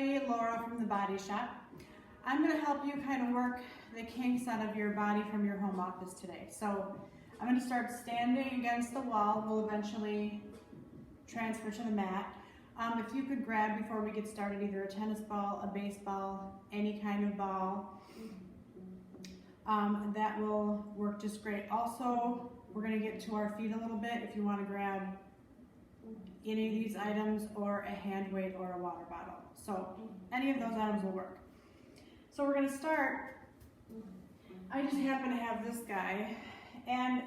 everybody, Laura from the Body Shop. I'm going to help you kind of work the kinks out of your body from your home office today. So I'm going to start standing against the wall. We'll eventually transfer to the mat. If you could grab before we get started either a tennis ball, a baseball, any kind of ball, that will work just great. Also, we're going to get to our feet a little bit if you want to grab any of these items or a hand weight or a water bottle. So any of those items will work. So we're going to start. I just happen to have this guy, and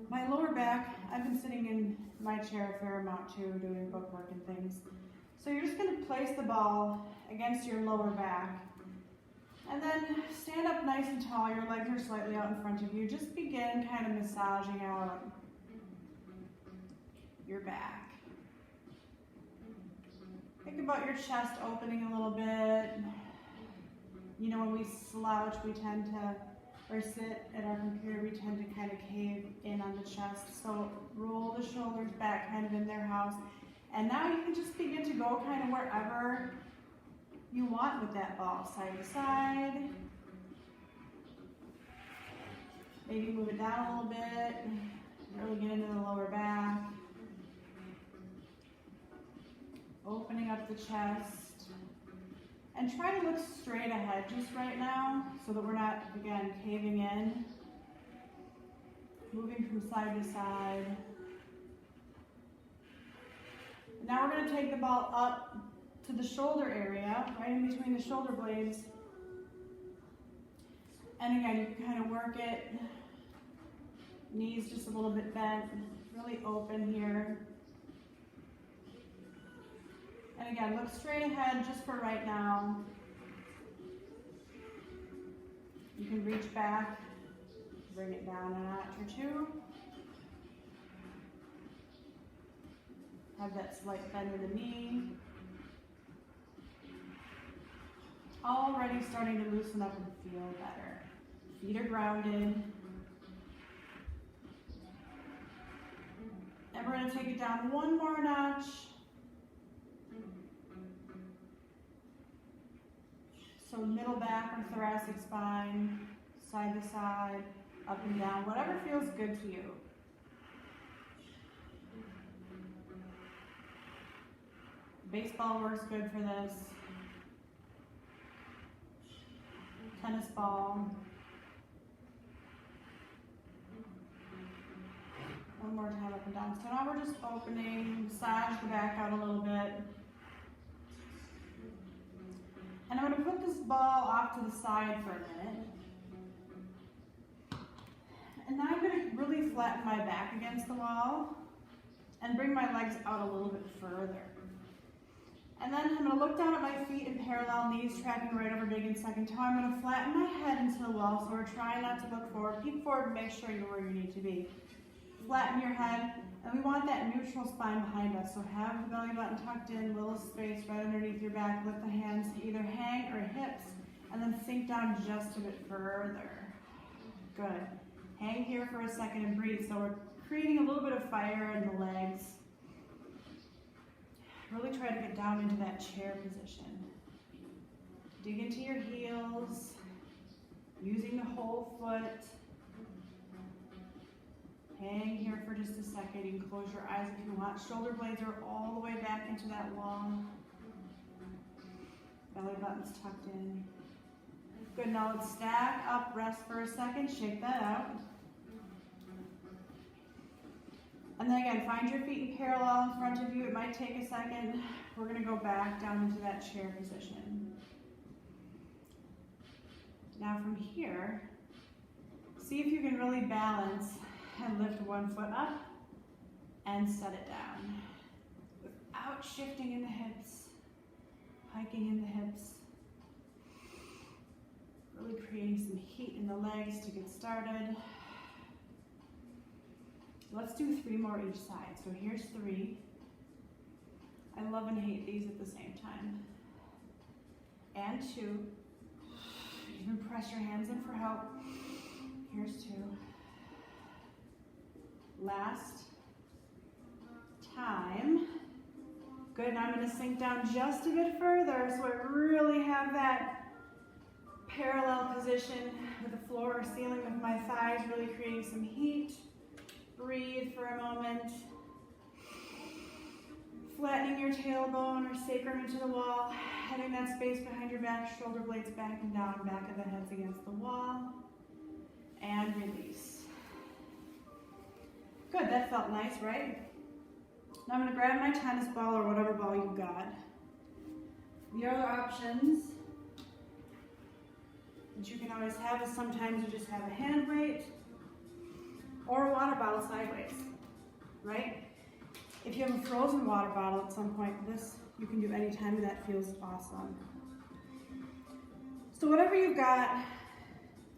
my lower back, I've been sitting in my chair a fair amount too, doing bookwork and things. So you're just going to place the ball against your lower back, and then stand up nice and tall. Your legs are slightly out in front of you. Just begin kind of massaging out your back. Think about your chest opening a little bit. You know, when we slouch, we tend to, or sit at our computer, we tend to kind of cave in on the chest. So roll the shoulders back kind of in their house. And now you can just begin to go kind of wherever you want with that ball, side to side. Maybe move it down a little bit. Really get into the lower back. Opening up the chest. And try to look straight ahead just right now so that we're not, again, caving in. Moving from side to side. Now we're going to take the ball up to the shoulder area, right in between the shoulder blades. And again, you can kind of work it. Knees just a little bit bent, really open here. And again, look straight ahead just for right now. You can reach back, bring it down a notch or two. Have that slight bend in the knee. Already starting to loosen up and feel better. Feet are grounded. And we're going to take it down one more notch. So middle back or thoracic spine, side to side, up and down, whatever feels good to you. Baseball works good for this. Tennis ball. One more time up and down. So now we're just opening, massage the back out a little bit. And I'm going to put this ball off to the side for a minute. And now I'm going to really flatten my back against the wall and bring my legs out a little bit further. And then I'm going to look down at my feet in parallel, knees tracking right over big and second toe. I'm going to flatten my head into the wall, so we're trying not to look forward. Peek forward and make sure you're where you need to be. Flatten your head, and we want that neutral spine behind us. So have the belly button tucked in, little space right underneath your back. Let the hands either hang or hips, and then sink down just a bit further. Good. Hang here for a second and breathe. So we're creating a little bit of fire in the legs. Really try to get down into that chair position. Dig into your heels, using the whole foot. Hang here for just a second. You can close your eyes if you want. Shoulder blades are all the way back into that wall. Belly button's tucked in. Good, now let's stack up, rest for a second, shake that out. And then again, find your feet in parallel in front of you. It might take a second. We're going to go back down into that chair position. Now from here, see if you can really balance and lift one foot up and set it down without shifting in the hips, hiking in the hips. Really creating some heat in the legs to get started. Let's do 3 more each side. So here's 3. I love and hate these at the same time. And 2. Even press your hands in for help. Here's 2. Last time. Good, now I'm gonna sink down just a bit further so I really have that parallel position with the floor or ceiling with my thighs, really creating some heat. Breathe for a moment. Flattening your tailbone or sacrum into the wall, having that space behind your back, shoulder blades back and down, back of the head's against the wall. And release. Good, that felt nice, right? Now I'm gonna grab my tennis ball or whatever ball you've got. The other options that you can always have is sometimes you just have a hand weight or a water bottle sideways, right? If you have a frozen water bottle at some point, this you can do anytime and that feels awesome. So whatever you've got,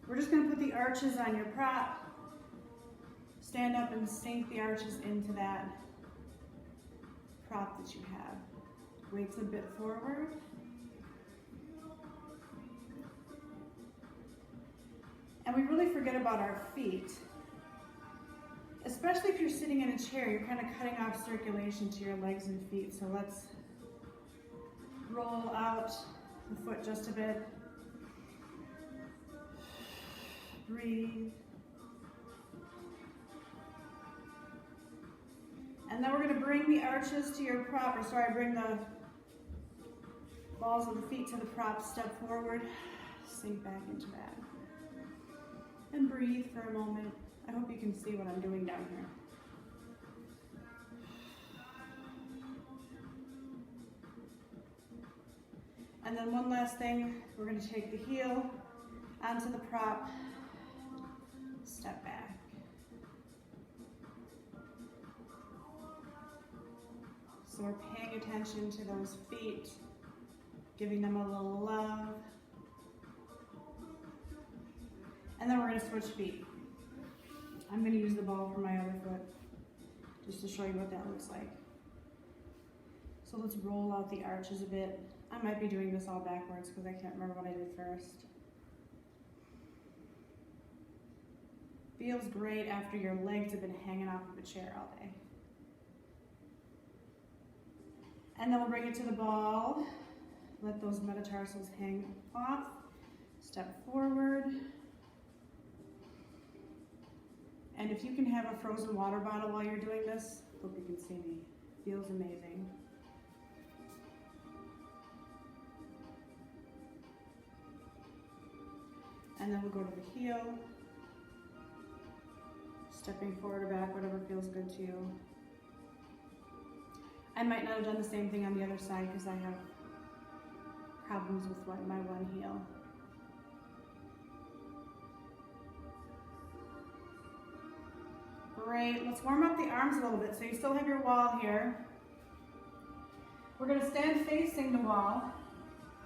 we're just gonna put the arches on your prop, stand up and sink the arches into that prop that you have. Weights a bit forward. And we really forget about our feet. Especially if you're sitting in a chair, you're kind of cutting off circulation to your legs and feet. So let's roll out the foot just a bit. Breathe. And then we're going to bring the arches to your prop, or sorry, bring the balls of the feet to the prop, step forward, sink back into that. And breathe for a moment. I hope you can see what I'm doing down here. And then one last thing, we're going to take the heel onto the prop, step back. So we're paying attention to those feet, giving them a little love. And then we're going to switch feet. I'm going to use the ball for my other foot, just to show you what that looks like. So let's roll out the arches a bit. I might be doing this all backwards because I can't remember what I did first. Feels great after your legs have been hanging off of a chair all day. And then we'll bring it to the ball. Let those metatarsals hang off. Step forward. And if you can have a frozen water bottle while you're doing this, hope you can see me. Feels amazing. And then we'll go to the heel. Stepping forward or back, whatever feels good to you. I might not have done the same thing on the other side because I have problems with my one heel. Great, let's warm up the arms a little bit. So you still have your wall here. We're going to stand facing the wall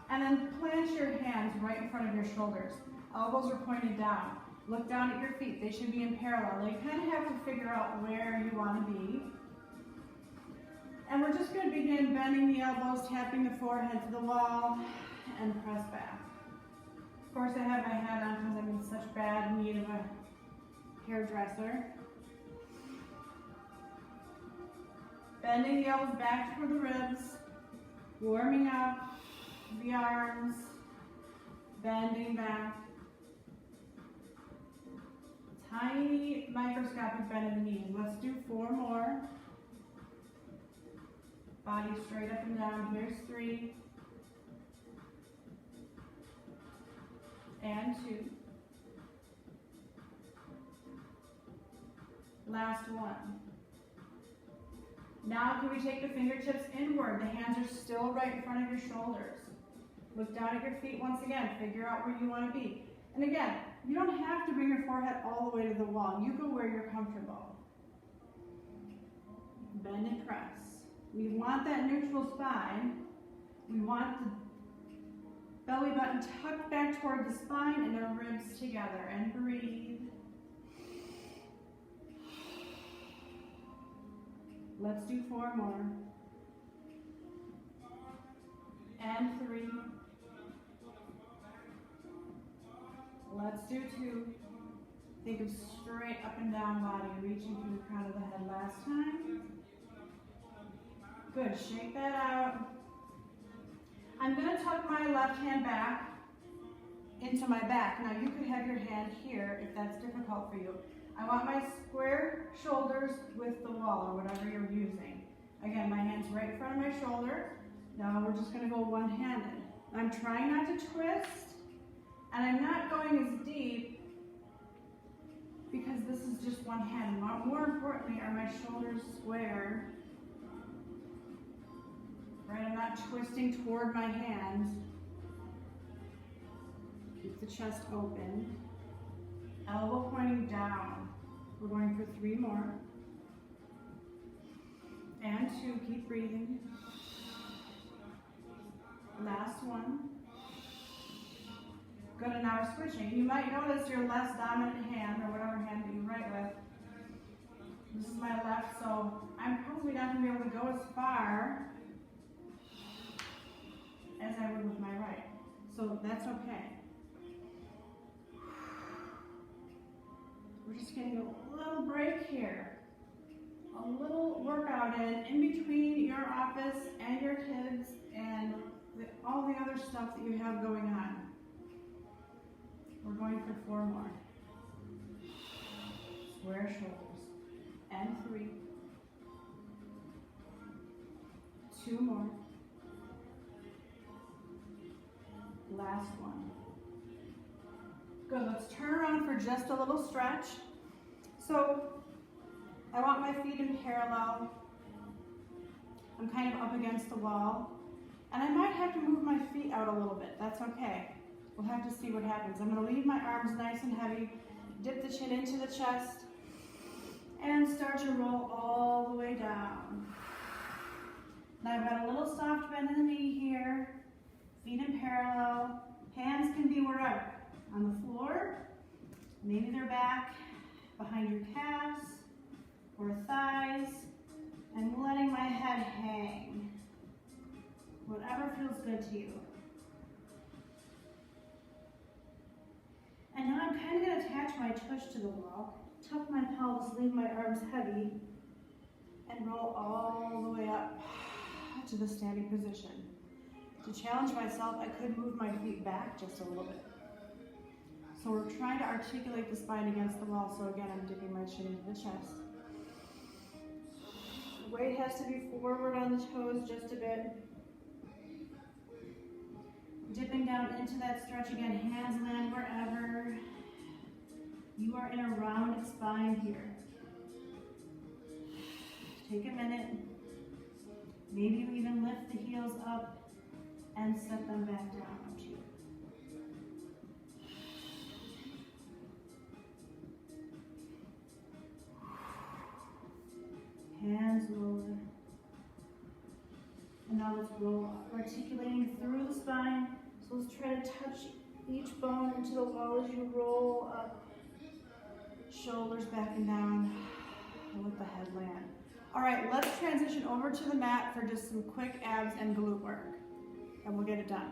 and then plant your hands right in front of your shoulders. Elbows are pointed down. Look down at your feet. They should be in parallel. Now you kind of have to figure out where you want to be. And we're just going to begin bending the elbows, tapping the forehead to the wall, and press back. Of course, I have my hat on because I'm in such bad need of a hairdresser. Bending the elbows back toward the ribs, warming up the arms, bending back. Tiny microscopic bend in the knees. Let's do 4 more. Body straight up and down. Here's 3. And 2. Last one. Now can we take the fingertips inward? The hands are still right in front of your shoulders. Look down at your feet once again. Figure out where you want to be. And again, you don't have to bring your forehead all the way to the wall. You go where you're comfortable. Bend and press. We want that neutral spine. We want the belly button tucked back toward the spine and our ribs together. And breathe. Let's do 4 more. And 3. Let's do 2. Think of straight up and down body, reaching through the crown of the head last time. Good, shake that out. I'm gonna tuck my left hand back into my back. Now you could have your hand here if that's difficult for you. I want my square shoulders with the wall or whatever you're using. Again, my hand's right in front of my shoulder. Now we're just gonna go one-handed. I'm trying not to twist, and I'm not going as deep because this is just one hand. More importantly, are my shoulders square? Right, I'm not twisting toward my hands. Keep the chest open. Elbow pointing down. We're going for 3 more. And 2, keep breathing. Last one. Good, and now we're switching. You might notice your less dominant hand, or whatever hand that you write with. This is my left, so I'm probably not going to be able to go as far as I would with my right. So that's okay. We're just getting a little break here. A little workout in between your office and your kids and all the other stuff that you have going on. We're going for 4 more. Square shoulders. And 3. 2 more. Last one. Good, let's turn around for just a little stretch. So, I want my feet in parallel. I'm kind of up against the wall. And I might have to move my feet out a little bit. That's okay. We'll have to see what happens. I'm going to leave my arms nice and heavy. Dip the chin into the chest. And start to roll all the way down. Now I've got a little soft bend in the knee here. Feet in parallel. Hands can be wherever. On the floor. Maybe they're back behind your calves or thighs. And letting my head hang. Whatever feels good to you. And now I'm kind of going to attach my tush to the wall, tuck my pelvis, leave my arms heavy, and roll all the way up to the standing position. To challenge myself, I could move my feet back just a little bit. So we're trying to articulate the spine against the wall, so again, I'm dipping my chin into the chest. The weight has to be forward on the toes just a bit. Dipping down into that stretch again, hands land wherever. You are in a round spine here. Take a minute. Maybe you even lift the heels up and set them back down up to you. Hands lower. And now let's roll up, articulating through the spine. So let's try to touch each bone into the wall as you roll up. Shoulders back and down. And let the head land. All right, let's transition over to the mat for just some quick abs and glute work. And we'll get it done.